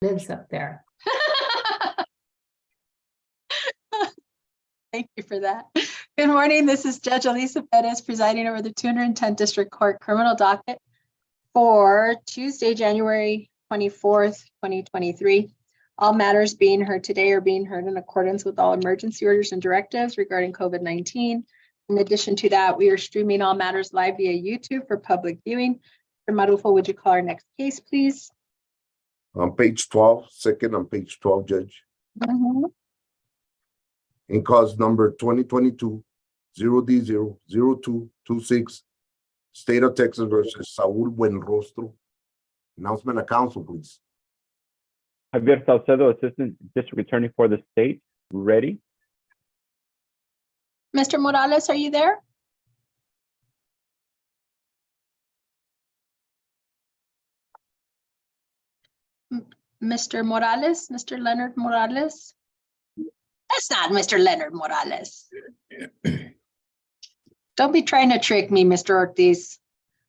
lives up there. Thank you for that. Good morning. This is Judge Alyssa Perez presiding over the 210th District Court criminal docket for Tuesday, January 24th, 2023. All matters being heard today are being heard in accordance with all emergency orders and directives regarding COVID-19. In addition to that, we are streaming all matters live via YouTube for public viewing. Mr. Marufo, would you call our next case, please? On page 12, second on page 12, Judge. In cause number 2022-0D00226, State of Texas versus Saul Buenrostro. Announcement of council, please. Javier Salcedo, Assistant District Attorney for the state. Ready? Mr. Morales, are you there? Mr. Morales, Mr. Leonard Morales? That's not Mr. Leonard Morales. Don't be trying to trick me, Mr. Ortiz.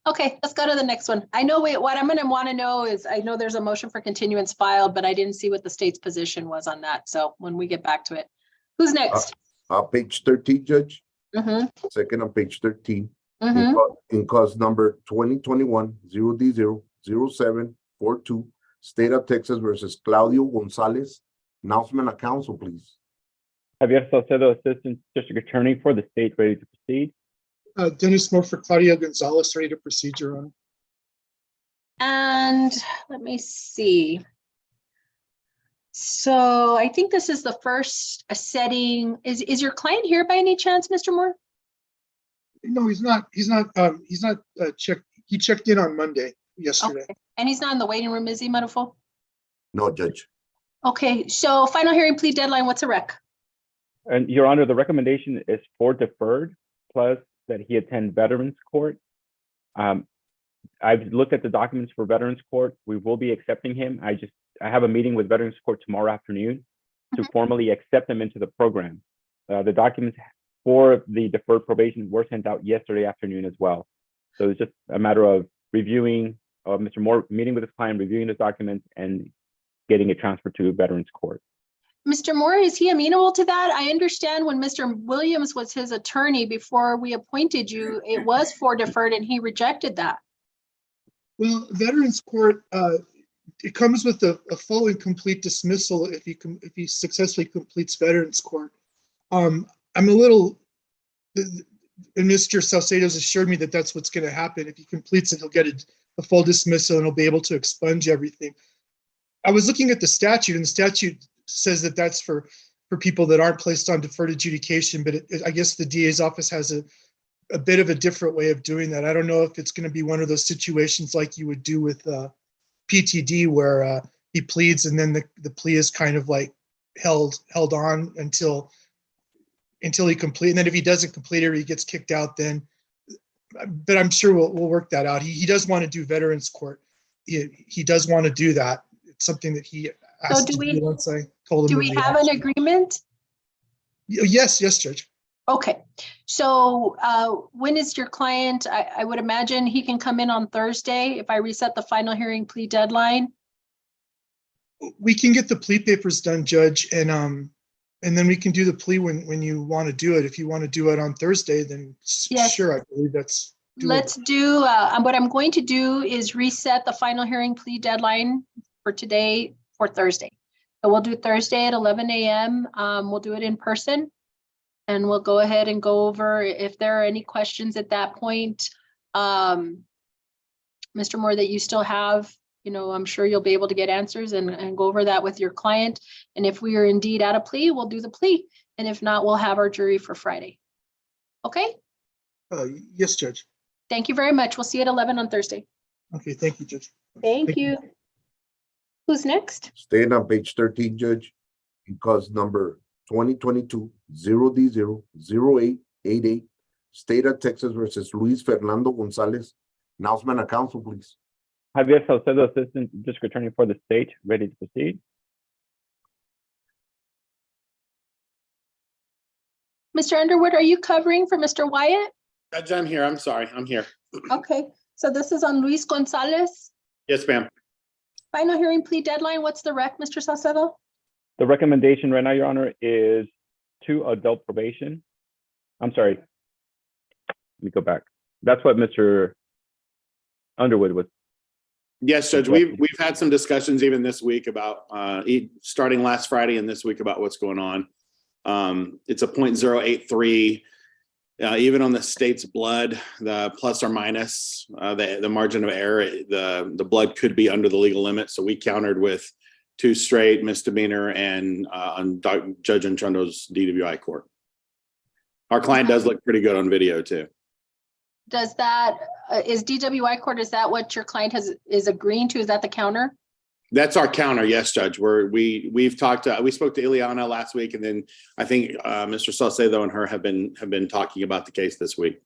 Okay, let's go to the next one. I know what I'm going to want to know is, I know there's a motion for continuance filed, but I didn't see what the state's position was on that. So when we get back to it, who's next? Page 13, Judge. Second on page 13. In cause number 2021-0D00742, State of Texas versus Claudio Gonzalez. Announcement of council, please. Javier Salcedo, Assistant District Attorney for the state. Ready to proceed? Dennis Moore for Claudia Gonzalez, ready to proceed, Your Honor. And let me see. So I think this is the first setting. Is your client here by any chance, Mr. Moore? No, he's not. He's not checked. He checked in on Monday, yesterday. Okay. And he's not in the waiting room, is he, Marufo? No, Judge. Okay, so final hearing plea deadline, what's a rec? And Your Honor, the recommendation is for deferred, plus that he attend Veterans Court. I've looked at the documents for Veterans Court. We will be accepting him. I have a meeting with Veterans Court tomorrow afternoon to formally accept him into the program. The documents for the deferred probation were sent out yesterday afternoon as well. So it's just a matter of reviewing, Mr. Moore meeting with his client, reviewing his documents, and getting it transferred to Veterans Court. Mr. Moore, is he amenable to that? I understand when Mr. Williams was his attorney before we appointed you, it was for deferred and he rejected that. Well, Veterans Court, it comes with a full and complete dismissal if he successfully completes Veterans Court. I'm a little, and Mr. Salcedo's assured me that that's what's going to happen. If he completes it, he'll get a full dismissal and he'll be able to expunge everything. I was looking at the statute, and the statute says that that's for people that aren't placed on deferred adjudication, but I guess the DA's office has a bit of a different way of doing that. I don't know if it's going to be one of those situations like you would do with PTD, where he pleads and then the plea is kind of like held on until he completes. And then if he doesn't complete it or he gets kicked out, then, but I'm sure we'll work that out. He does want to do Veterans Court. He does want to do that. It's something that he asked to do once I told him. Do we have an agreement? Yes, Judge. Okay, so when is your client? I would imagine he can come in on Thursday if I reset the final hearing plea deadline. We can get the plea papers done, Judge, and then we can do the plea when you want to do it. If you want to do it on Thursday, then yes. Sure, I believe that's doable. Let's do, what I'm going to do is reset the final hearing plea deadline for today for Thursday. So we'll do Thursday at 11 a.m. We'll do it in person. And we'll go ahead and go over if there are any questions at that point, Mr. Moore, that you still have, I'm sure you'll be able to get answers and go over that with your client. And if we are indeed at a plea, we'll do the plea. And if not, we'll have our jury for Friday. Okay? Yes, Judge. Thank you very much. We'll see you at 11 on Thursday. Okay, thank you, Judge. Thank you. Who's next? Staying on page 13, Judge. In cause number 2022-0D00888, State of Texas versus Luis Fernando Gonzalez. Announcement of council, please. Javier Salcedo, Assistant District Attorney for the state. Ready to proceed? Mr. Underwood, are you covering for Mr. Wyatt? Judge, I'm here. I'm sorry. I'm here. Okay, so this is on Luis Gonzalez. Yes, ma'am. Final hearing plea deadline, what's the rec, Mr. Salcedo? The recommendation right now, Your Honor, is 2 adult probation. I'm sorry. Let me go back. That's what Mr. Underwood was. Yes, Judge, Exactly. we've had some discussions even this week about, starting last Friday and this week about what's going on. It's a 0.083, even on the state's blood, the plus or minus, the margin of error, the blood could be under the legal limit. So we countered with 2 straight misdemeanor and on Judge Anchundo's DWI court. Our client does look pretty good on video too. Does that, is DWI court, is that what your client is agreeing to? Is that the counter? That's our counter. Yes, Judge. We spoke to Ileana last week, and then I think Mr. Salcedo and her have been talking about the case this week.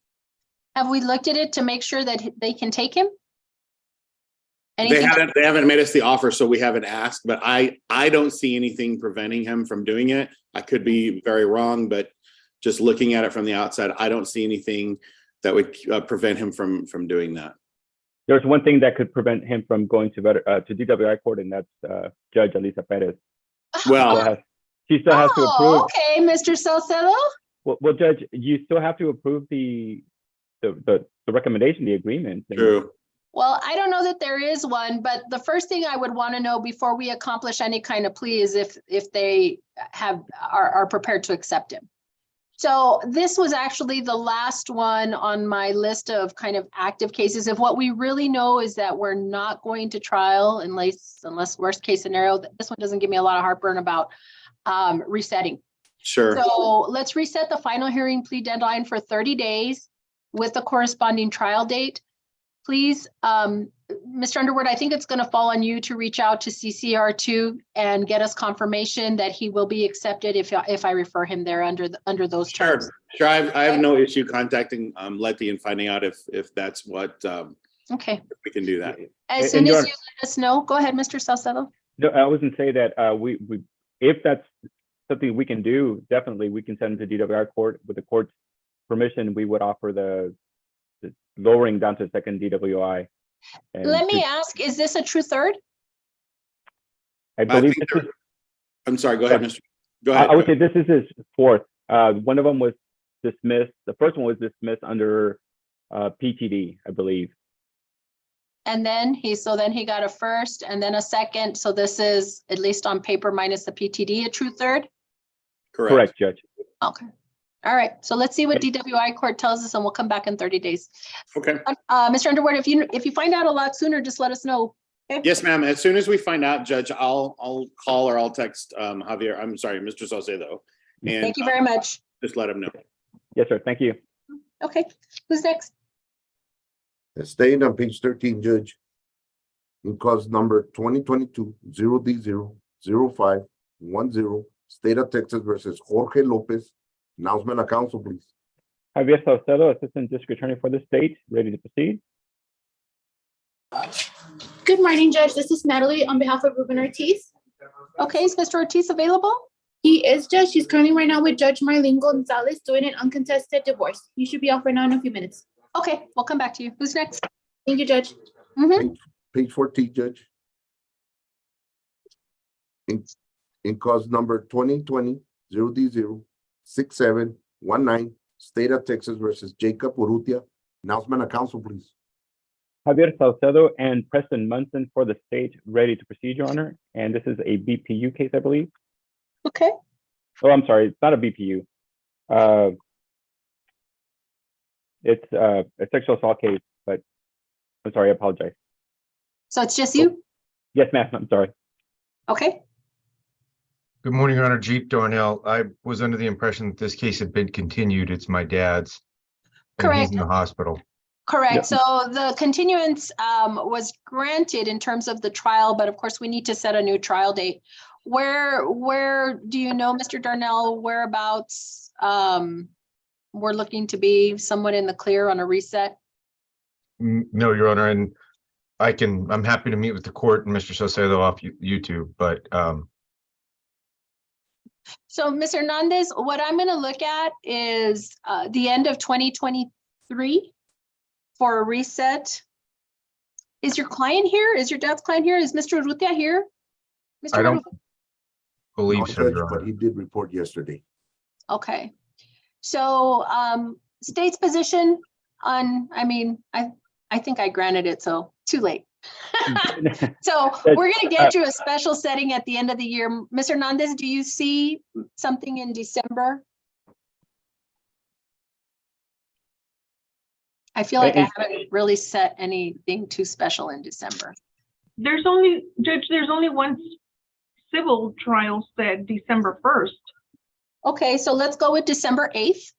Have we looked at it to make sure that they can take him? They haven't made us the offer, so we haven't asked, but I don't see anything preventing him from doing it. I could be very wrong, but just looking at it from the outside, I don't see anything that would prevent him from doing that. There's one thing that could prevent him from going to DWI court, and that's Judge Alyssa Perez. Well, she still has to approve. Okay, Mr. Salcedo. Well, Judge, you still have to approve the recommendation, the agreement. true. Well, I don't know that there is one, but the first thing I would want to know before we accomplish any kind of plea is if they are prepared to accept him. So this was actually the last one on my list of kind of active cases. If what we really know is that we're not going to trial unless worst case scenario, this one doesn't give me a lot of heartburn about resetting. Sure. So let's reset the final hearing plea deadline for 30 days with the corresponding trial date. Please, Mr. Underwood, I think it's going to fall on you to reach out to CCR2 and get us confirmation that he will be accepted if I refer him there under those terms. Sure. I have no issue contacting Letty and finding out if that's what Okay. we can do that. As soon as you let us know, go ahead, Mr. Salcedo. No, I was going to say that we if that's something we can do, definitely we can send him to DWI court. With the court's permission, we would offer the lowering down to second DWI. Let me ask, is this a true third? I believe I'm sorry, go ahead, Mr. Go ahead. I would say this is his 4th. One of them was dismissed. The first one was dismissed under PTD, I believe. And then he got a first and then a second. So this is, at least on paper minus the PTD, a true third? Correct, Judge. Okay. All right. So let's see what DWI court tells us and we'll come back in 30 days. Okay. Mr. Underwood, if you find out a lot sooner, just let us know. Okay? Yes, ma'am. As soon as we find out, Judge, I'll call or I'll text Javier. I'm sorry, Mr. Salcedo. And Thank you very much. just let him know. Yes, sir. Thank you. Okay. Who's next? Staying on page 13, Judge. In cause number 2022-0D00510, State of Texas versus Jorge Lopez. Announcement of council, please. Javier Salcedo, Assistant District Attorney for the state, ready to proceed. Good morning, Judge. This is Natalie on behalf of Ruben Ortiz. Okay. Is Mr. Ortiz available? He is Judge. He's currently right now with Judge Marlene Gonzalez doing an uncontested divorce. He should be off right now in a few minutes. Okay. We'll come back to you. Who's next? Thank you, Judge. Page 14, Judge. In cause number 2020-0D06719, State of Texas versus Jacob Urrutia. Announcement of council, please. Javier Salcedo and Preston Munson for the state, ready to proceed, Your Honor. And this is a BPU case, I believe. Okay. Oh, I'm sorry. It's not a BPU. It's a sexual assault case, but I'm sorry. I apologize. So it's just you? Yes, ma'am. I'm sorry. Okay. Good morning, Your Honor. Jeep Darnell. I was under the impression that this case had been continued. It's my dad's. And Correct. he's in the hospital. Correct. Yep. So the continuance was granted in terms of the trial, but of course we need to set a new trial date. Where do you know, Mr. Darnell, whereabouts we're looking to be somewhat in the clear on a reset? No, Your Honor, and I'm happy to meet with the court and Mr. Salcedo off YouTube, but So, Ms. Hernandez, what I'm going to look at is the end of 2023 for a reset. Is your client here? Is your dad's client here? Is Mr. Urrutia here? Mr. I don't Marufo? believe No, so, Judge, Your but Honor. he did report yesterday. Okay. So, state's position on, I mean, I think I granted it, so too late. So we're gonna get you a special setting at the end of the year. Ms. Hernandez, do you see something in December? I feel like I haven't really set anything too special in December. There's only, Judge, there's only one civil trial set December 1st. Okay, so let's go with December 8th.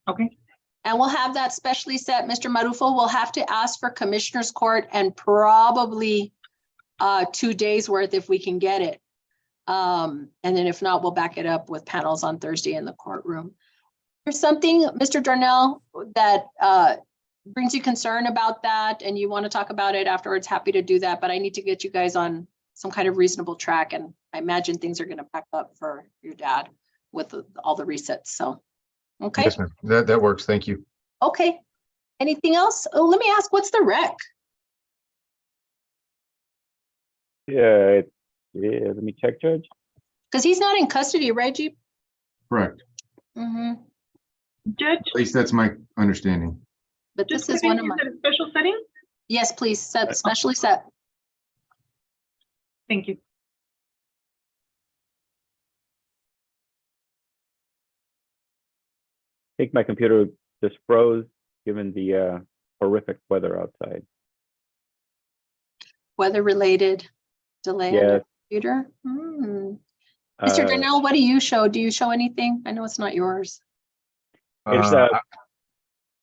Okay. And we'll have that specially set. Mr. Marufo will have to ask for Commissioner's Court and probably 2 days worth if we can get it. And then if not, we'll back it up with panels on Thursday in the courtroom. There's something, Mr. Darnell, that brings you concern about that and you want to talk about it afterwards, happy to do that, but I need to get you guys on some kind of reasonable track, and I imagine things are going to back up for your dad with all the resets. So, okay. Yes, ma'am. That works. Thank you. Okay. Anything else? Oh, let me ask, what's the rec? Yeah, let me check, Judge. Because he's not in custody, right, Jeep? Correct. Mm-hmm. Judge, At least that's my understanding. But this just is one of is my, it a special setting? yes, please, set, specially set. Thank you. I think my computer just froze given the horrific weather outside. Weather-related delay on Yes. your computer. Mr. Darnell, what do you show? Do you show anything? I know it's not yours. It's,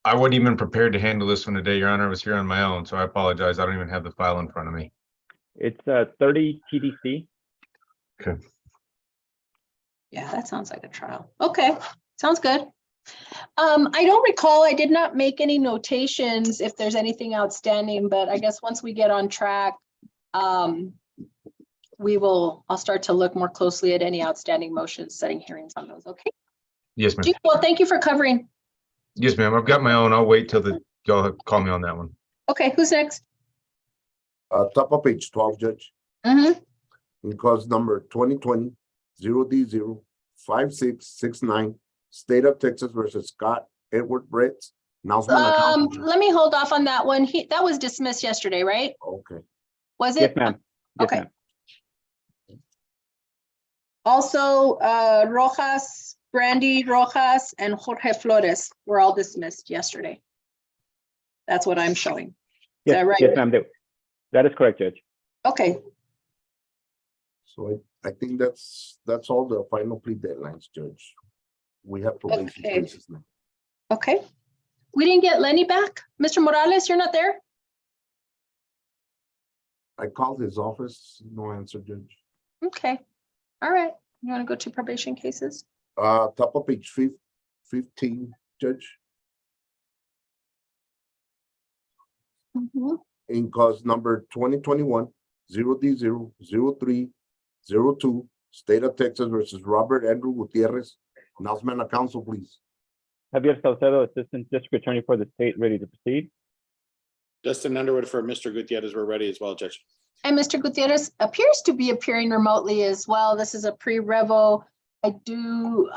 I wasn't even prepared to handle this one today, Your Honor. I was here on my own, so I apologize. I don't even have the file in front of me. It's 30 TDC. Yeah, that sounds like a trial. Okay, sounds good. I don't recall, I did not make any notations if there's anything outstanding, but I guess once we get on track, I'll start to look more closely at any outstanding motions, setting hearings on those, okay? Yes, ma'am. Well, thank you for covering. Yes, ma'am. I've got my own. I'll wait till y'all call me on that one. Okay, who's next? Top of page 12, Judge. In cause number 2020-0D05669, State of Texas versus Scott Edward Bretz. Let me hold off on that one. That was dismissed yesterday, right? Okay. Was Yes, it? ma'am. Yes, Okay. ma'am. Also, Rojas, Brandy Rojas, and Jorge Flores were all dismissed yesterday. That's what I'm showing. Is Yes, that right? yes, ma'am. That is correct, Judge. Okay, So I think that's all the final plea deadlines, Judge. We have probation Okay. cases now. okay. We didn't get Lenny back. Mr. Morales, you're not there? I called his office, no answer, Judge. Okay, all right. You want to go to probation cases? Top of page 15, Judge. In cause number 2021-0D00302, State of Texas versus Robert Andrew Gutierrez. Announcement of council, please. Javier Salcedo, Assistant District Attorney for the state, ready to proceed. Justin Underwood for Mr. Gutierrez. We're ready as well, Judge. And Mr. Gutierrez appears to be appearing remotely as well. This is a pre-revo. I do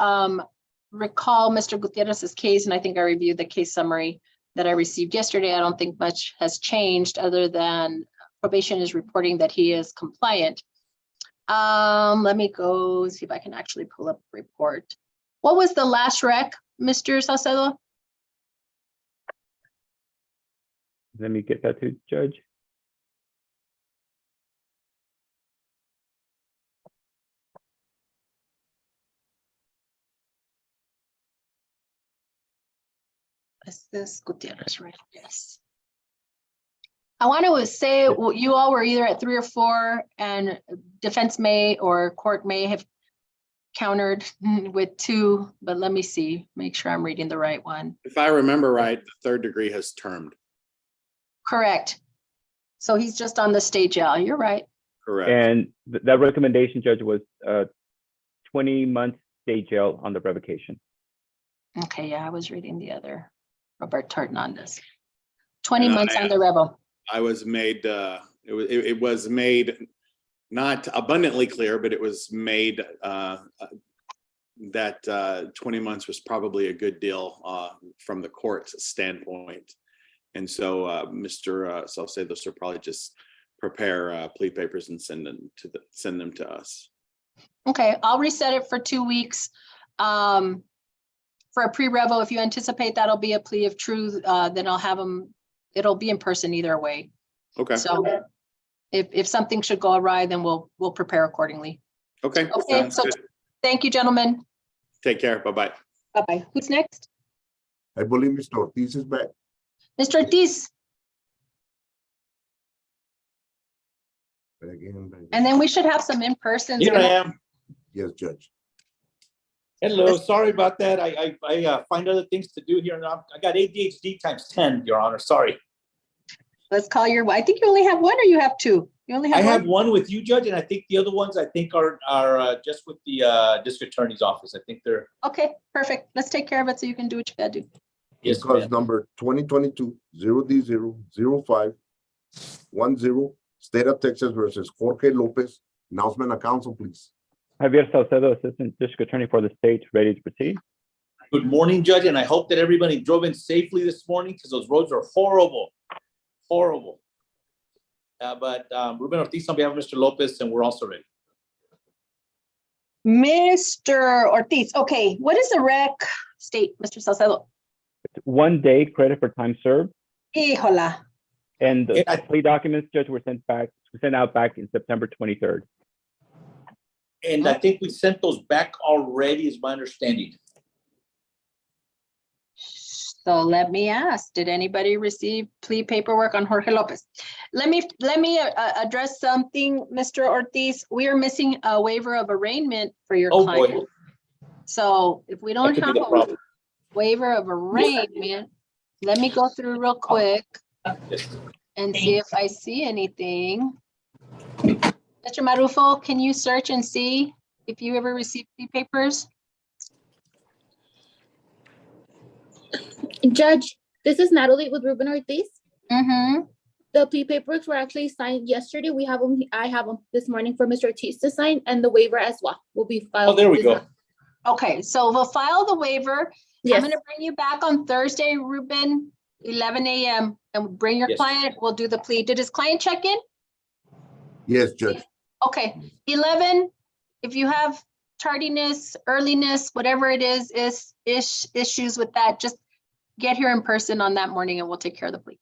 recall Mr. Gutierrez's case, and I think I reviewed the case summary that I received yesterday. I don't think much has changed other than probation is reporting that he is compliant. Let me go see if I can actually pull up the report. What was the last rec, Mr. Salcedo? Let me get that to Judge. Is this Gutierrez, right? Yes. I want to say you all were either at 3 or 4, and defense may or court may have countered with 2, but let me see, make sure I'm reading the right one. If I remember right, the third degree has termed. Correct. So he's just on the state jail. You're right. Correct. And that recommendation, Judge, was 20 months state jail on the revocation. Okay, yeah, I was reading the other, Roberto Hernandez. 20 months on the rebel. I was made, it was made not abundantly clear, but it was made that 20 months was probably a good deal from the court's standpoint. And so Mr. Salcedo will probably just prepare plea papers and send them to us. Okay, I'll reset it for 2 weeks. For a pre-revo, if you anticipate that'll be a plea of truth, then I'll have them, it'll be in person either way. Okay. So if something should go awry, then we'll prepare accordingly. Okay. Okay, Sounds so good. thank you, gentlemen. Take care. Bye-bye. Bye-bye. Who's next? I believe Mr. Ortiz is back. Mr. Ortiz, Back again. and then we should have some in-person. Here I am. Yes, Judge. Hello, sorry about that. I find other things to do here. And I got ADHD times 10, Your Honor, sorry. Let's call your, I think you only have one or you have two? You only I have have one? one with you, Judge, and I think the other ones I think are just with the district attorney's office. I think they're, Okay, perfect. Let's take care of it so you can do what you gotta do. yes, Because ma'am. number 2022-0D00510, State of Texas versus Jorge Lopez. Announcement of council, please. Javier Salcedo, Assistant District Attorney for the state, ready to proceed. Good morning, Judge, and I hope that everybody drove in safely this morning because those roads are horrible, horrible. But Ruben Ortiz on behalf of Mr. Lopez, and we're also ready. Mr. Ortiz, okay, what is the rec state, Mr. Salcedo? It's 1 day credit for time served, Híjola. and the Yeah, plea documents, Judge, were sent out back in September 23rd. And I think we sent those back already, is my understanding. So let me ask, did anybody receive plea paperwork on Jorge Lopez? Let me address something, Mr. Ortiz. We are missing a waiver of arraignment for your Oh, client. boy, So if we don't that could have be the a problem. waiver of arraignment, let me go through real quick Yes. and see if I see anything. Mr. Marufo, can you search and see if you ever received plea papers? Judge, this is Natalie with Ruben Ortiz. Mm-hmm. The plea papers were actually signed yesterday. We have them, I have them this morning for Mr. Ortiz to sign, and the waiver as well will be filed. Oh, there we this go. month. Okay, so we'll file the waiver. I'm Yes, gonna bring you back on Thursday, Ruben, 11 a.m. and bring your Yes. client. We'll do the plea. Did his client check in? Yes, Judge. Okay, 11, if you have tardiness, earliness, whatever it is issues with that, just get here in person on that morning and we'll take care of the plea.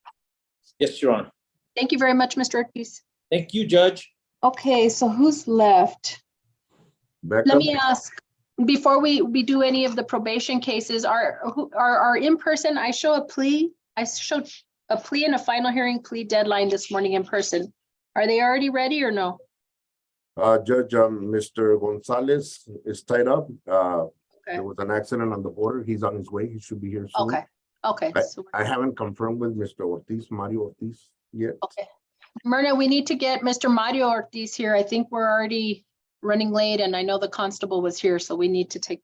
Yes, Your Honor. Thank you very much, Mr. Ortiz. Thank you, Judge. Okay, so who's left? Back Let up. me ask, before we do any of the probation cases, are in person, I showed a plea and a final hearing plea deadline this morning in person. Are they already ready or no? Judge, Mr. Gonzalez is tied up. Okay, There was an accident on the border. He's on his way. He should be here soon. okay. So I haven't confirmed with Mr. Ortiz, Mario Ortiz yet. okay. Myrna, we need to get Mr. Mario Ortiz here. I think we're already running late and I know the constable was here, so we need to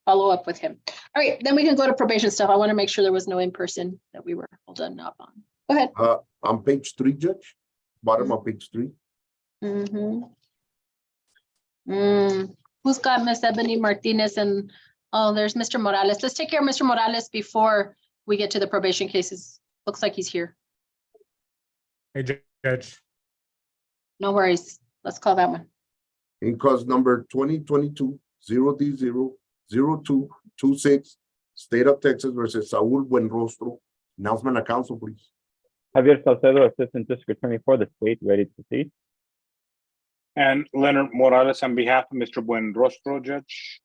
follow up with him. All right, then we can go to probation stuff. I want to make sure there was no in-person that we were holding up on. Go ahead. On page 3, Judge, bottom of page 3. Who's got Miss Ebony Martinez and, oh, there's Mr. Morales. Let's take care of Mr. Morales before we get to the probation cases. Looks like he's here. Hey, Judge. No worries. Let's call that one. In cause number 2022-0D00226, State of Texas versus Saul Buenrostro. Announcement of council, please. Javier Salcedo, Assistant District Attorney for the state, ready to proceed. And Leonard Morales on behalf of Mr. Buenrostro, Judge.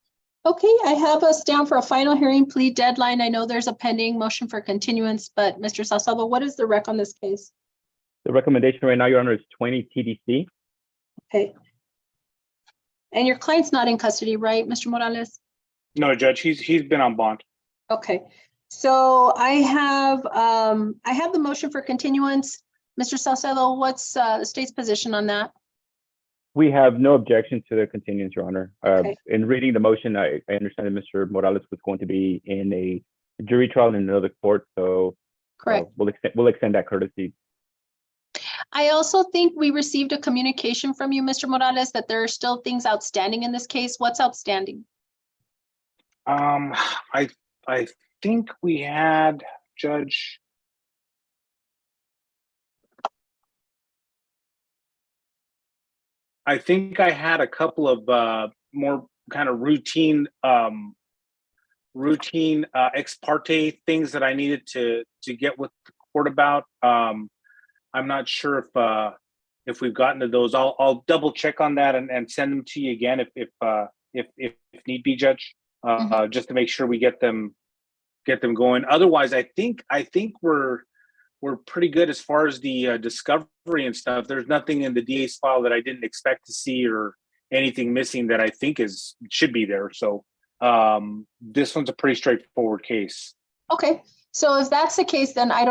Okay, I have us down for a final hearing plea deadline. I know there's a pending motion for continuance, but Mr. Salcedo, what is the rec on this case? The recommendation right now, Your Honor, is 20 TDC. Okay. And your client's not in custody, right, Mr. Morales? No, Judge, he's been on bond. Okay, so I have the motion for continuance. Mr. Salcedo, what's the state's position on that? We have no objection to the continuance, Your Honor. Okay. In reading the motion, I understand that Mr. Morales was going to be in a jury trial in another court, so Correct. we'll extend that courtesy. I also think we received a communication from you, Mr. Morales, that there are still things outstanding in this case. What's outstanding? I think we had, Judge. I think I had a couple of more kind of routine ex parte things that I needed to get with the court about. I'm not sure if we've gotten to those. I'll double check on that and send them to you again if need be, Judge. Just to make sure we get them going. Otherwise, I think we're pretty good as far as the discovery and stuff. There's nothing in the DA's file that I didn't expect to see or anything missing that I think should be there. So this one's a pretty straightforward case. Okay, so if that's the case, then I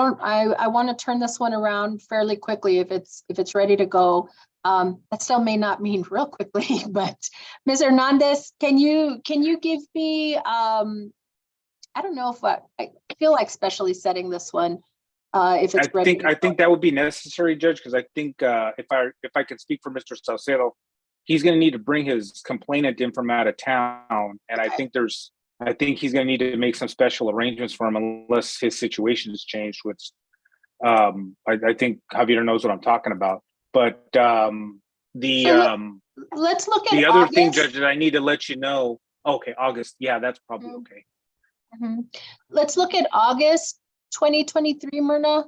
want to turn this one around fairly quickly if it's ready to go. That still may not mean real quickly, but Ms. Hernandez, can you give me I don't know if I feel like specially setting this one if it's ready. I think that would be necessary, Judge, because I think if I could speak for Mr. Salcedo, he's going to need to bring his complainant in from out of town, and I think he's going to need to make some special arrangements for him unless his situation has changed, which I think Javier knows what I'm talking about. But let's look at the other August. thing, Judge, that I need to let you know. Okay, August. Yeah, that's probably okay. Let's look at August 2023, Myrna.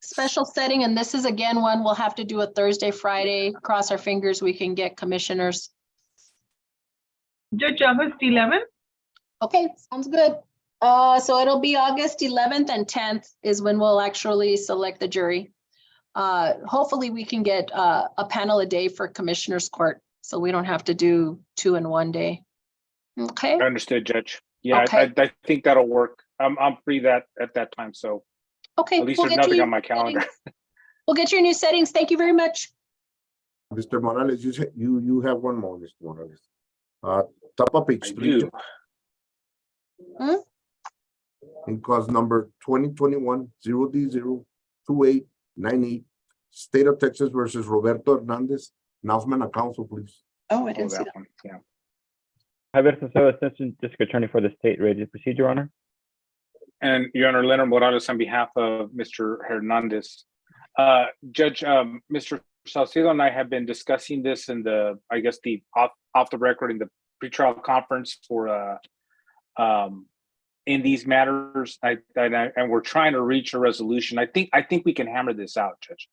Special setting, and this is again one we'll have to do a Thursday, Friday. Cross our fingers we can get commissioners. Judge, August 11th? Okay, sounds good. So it'll be August 11th and 10th is when we'll actually select the jury. Hopefully we can get a panel a day for commissioners court, so we don't have to do 2 in one day. Okay. Understood, Judge. Yeah, Okay. I think that'll work. I'm free at that time, so Okay. at least there's nothing on my calendar. We'll get your new settings. Thank you very much. Mr. Morales, you have one more, Mr. Morales. Top of page 3. In cause number 2021-0D02898, State of Texas versus Roberto Hernandez. Announcement of council, please. Oh, I didn't see that. One. Yeah. Javier Salcedo, Assistant District Attorney for the state, ready to proceed, Your Honor. And Your Honor, Leonard Morales on behalf of Mr. Hernandez. Judge, Mr. Salcedo and I have been discussing this in the off the record in the pretrial conference for in these matters, and we're trying to reach a resolution. I think we can hammer this out, Judge.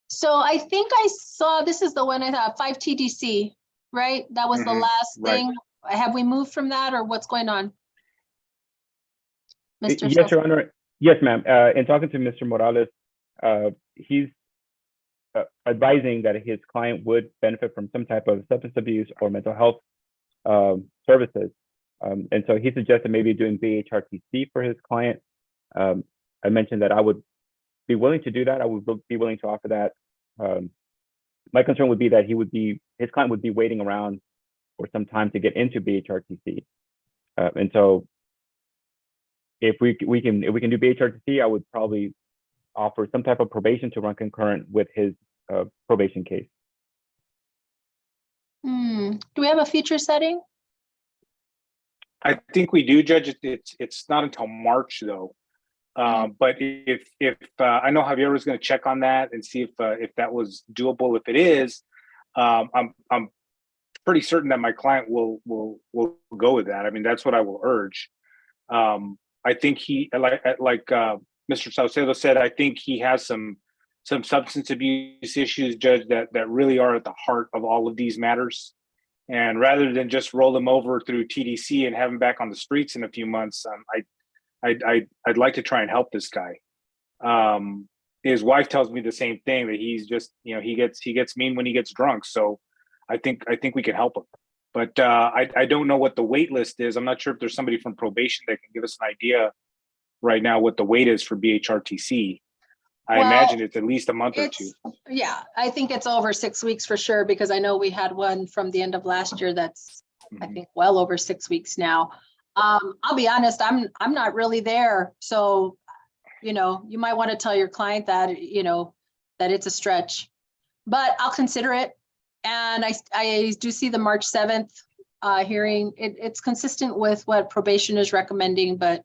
So I think I saw, this is the one I thought, 5 TDC, right? That was the last thing. Have we moved from that, or what's going on? Mr. Yes, Your Honor. Yes, ma'am. In talking to Mr. Morales, he's advising that his client would benefit from some type of substance abuse or mental health services. And so he suggested maybe doing BHRTC for his client. I mentioned that I would be willing to do that. I would be willing to offer that. My concern would be that his client would be waiting around for some time to get into BHRTC. And so if we can do BHRTC, I would probably offer some type of probation to run concurrent with his probation case. Do we have a future setting? I think we do, Judge. It's not until March though. But if I know Javier was going to check on that and see if that was doable. If it is, I'm pretty certain that my client will go with that. I mean, that's what I will urge. I think he like Mr. Salcedo said, I think he has some substance abuse issues, Judge, that really are at the heart of all of these matters. And rather than just roll them over through TDC and have him back on the streets in a few months, I'd like to try and help this guy. His wife tells me the same thing, that he's just, he gets mean when he gets drunk. So I think we can help him. But I don't know what the wait list is. I'm not sure if there's somebody from probation that can give us an idea right now what the wait is for BHRTC. I imagine it's at least a month or 2. Yeah, I think it's over 6 weeks for sure, because I know we had one from the end of last year that's I think well over 6 weeks now. I'll be honest, I'm not really there. So you know, you might want to tell your client that, you know, that it's a stretch, but I'll consider it. And I do see the March 7th hearing. It's consistent with what probation is recommending, but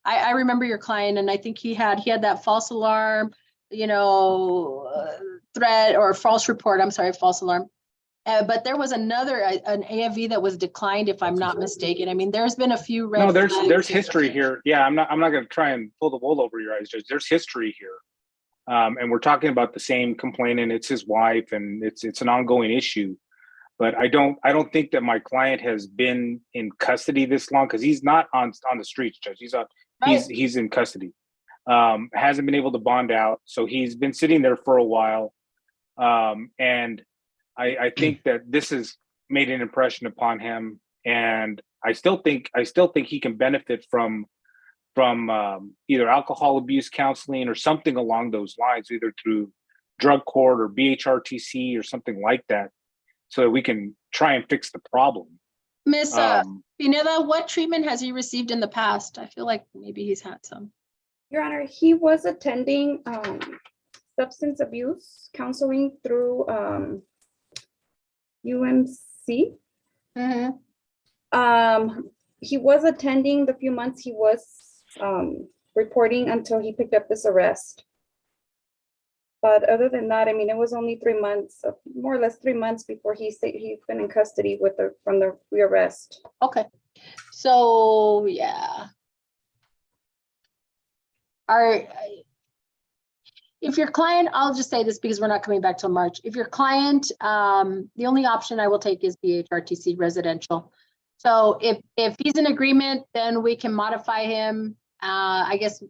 I remember your client, and I think he had that false alarm, you know, threat or false report. I'm sorry, false alarm. But there was an AFV that was declined, if I'm not mistaken. I mean, there's been a few red No, flags. there's history here. Yeah, I'm not going to try and pull the wool over your eyes, Judge. There's history here. And we're talking about the same complainant. It's his wife, and it's an ongoing issue. But I don't think that my client has been in custody this long, because he's not on the streets, Judge. He's in custody. Hasn't been able to bond out, so he's been sitting there for a while. And I think that this has made an impression upon him, and I still think he can benefit from either alcohol abuse counseling or something along those lines, either through drug court or BHRTC or something like that, so that we can try and fix the problem. Miss Pineda, what treatment has he received in the past? I feel like maybe he's had some. Your Honor, he was attending substance abuse counseling through UMC. He was attending the few months he was reporting until he picked up this arrest. But other than that, I mean, it was only 3 months, more or less 3 months before he's been in custody from the rearrest. Okay, so yeah. If your client, I'll just say this because we're not coming back till March. If your client, the only option I will take is BHRTC residential. So if he's in agreement, then we can modify him. I guess,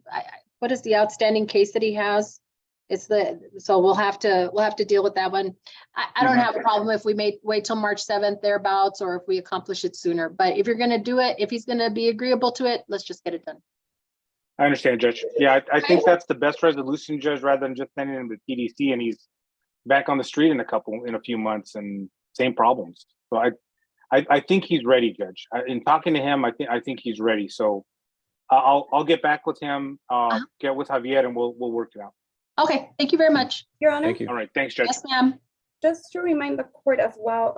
what is the outstanding case that he has? So we'll have to deal with that one. I don't have a problem if we wait till March 7th thereabouts, or if we accomplish it sooner. But if you're gonna do it, if he's gonna be agreeable to it, let's just get it done. I understand, Judge. Yeah, I think that's the best resolution, Judge, rather than just sending him to TDC and he's back on the street in a few months and same problems. So I think he's ready, Judge. In talking to him, I think he's ready. So I'll get back with him, get with Javier, and we'll work it out. Okay, thank you very much. Your Honor. All right, thanks, Judge. Yes, ma'am. Just to remind the court as well,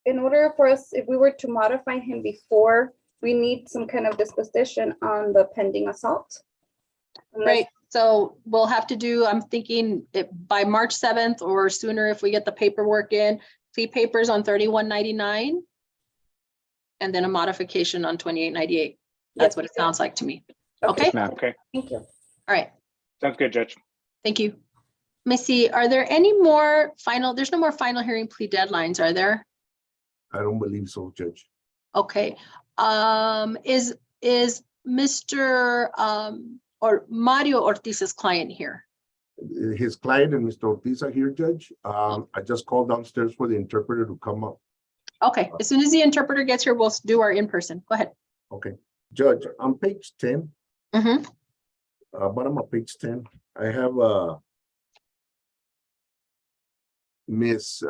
in order for us, if we were to modify him before, we need some kind of disposition on the pending assault. Right, so we'll have to do, I'm thinking by March 7th or sooner if we get the paperwork in, plea papers on 3199, and then a modification on 2898. That's what it sounds like to me. Okay? Okay. Thank you. All right. Sounds good, Judge. Thank you. Let me see, are there any more there's no more final hearing plea deadlines, are there? I don't believe so, Judge. Okay. Is Mr. Or Mario Ortiz's client here? His client and Mr. Ortiz are here, Judge. I just called downstairs for the interpreter to come up. Okay, as soon as the interpreter gets here, we'll do our in-person. Go ahead. Okay, Judge, on page 10, bottom of page 10, I have Miss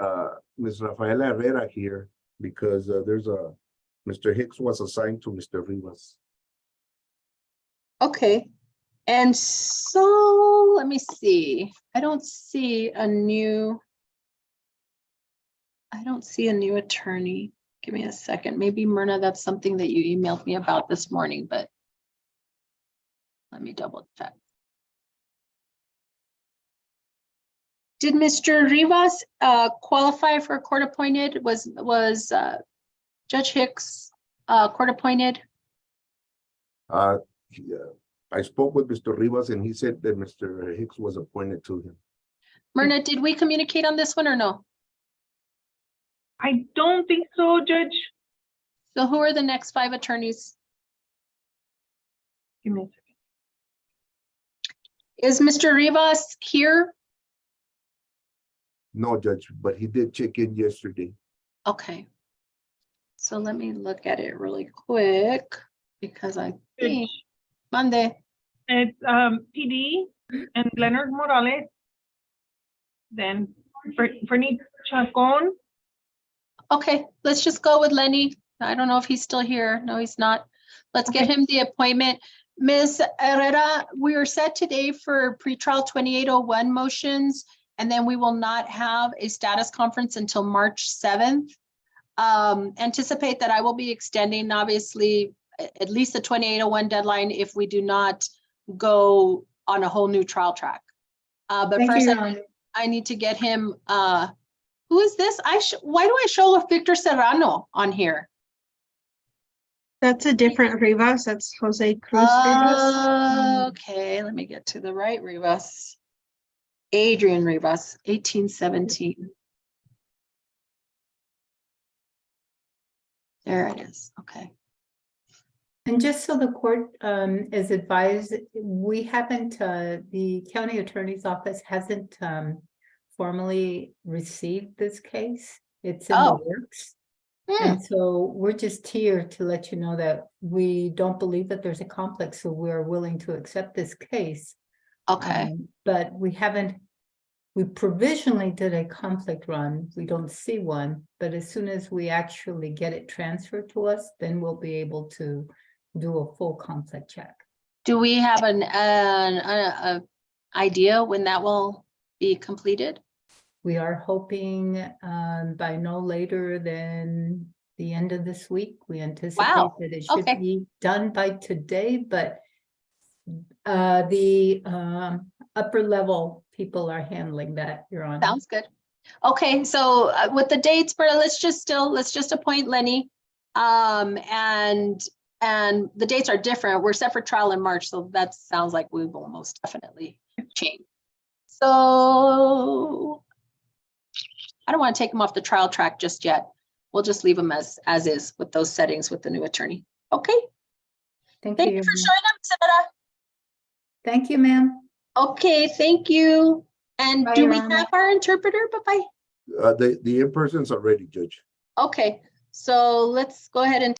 Rafaela Herrera here because there's Mr. Hicks was assigned to Mr. Rivas. Okay, and so let me see. I don't see a new attorney. Give me a second. Maybe Myrna, that's something that you emailed me about this morning, but let me double check. Did Mr. Rivas qualify for court appointed? Was Judge Hicks court appointed? I spoke with Mr. Rivas and he said that Mr. Hicks was appointed to him. Myrna, did we communicate on this one or no? I don't think so, Judge. So who are the next 5 attorneys? Give me a second. Is Mr. Rivas here? No, Judge, but he did check in yesterday. Okay. So let me look at it really quick because I think Monday. It's PD and Leonard Morales. Then Fernie Chacon. Okay, let's just go with Lenny. I don't know if he's still here. No, he's not. Let's get him the appointment. Ms. Herrera, we are set today for pretrial 2801 motions, and then we will not have a status conference until March 7th. Anticipate that I will be extending, obviously, at least the 2801 deadline if we do not go on a whole new trial track. But Thank you, first, Your Honor. I need to get him, who is this? Why do I show Victor Serrano on here? That's a different Rivas. That's Jose Cruz Rivas. Okay, let me get to the right Rivas. Adrian Rivas, 1817. There it is. Okay. And just so the court is advised, we haven't, the county attorney's office hasn't formally received this case. It's in the works. And so we're just here to let you know that we don't believe that there's a conflict, so we're willing to accept this case. Okay. But we haven't, we provisionally did a conflict run. We don't see one, but as soon as we actually get it transferred to us, then we'll be able to do a full conflict check. Do we have an idea when that will be completed? We are hoping by no later than the end of this week. We anticipate that it should be done by today, but the upper level people are handling that, Your Honor. Sounds good. Okay, so with the dates, but let's just appoint Lenny. And the dates are different. We're set for trial in March, so that sounds like we will most definitely change. So I don't want to take him off the trial track just yet. We'll just leave him as is with those settings with the new attorney. Okay. Thank you you for showing up, Sarah. Thank you, ma'am. Okay, thank you. And Bye, do Your we Honor. have our interpreter? Bye-bye. The in-person's already, Judge. Okay, so let's go ahead and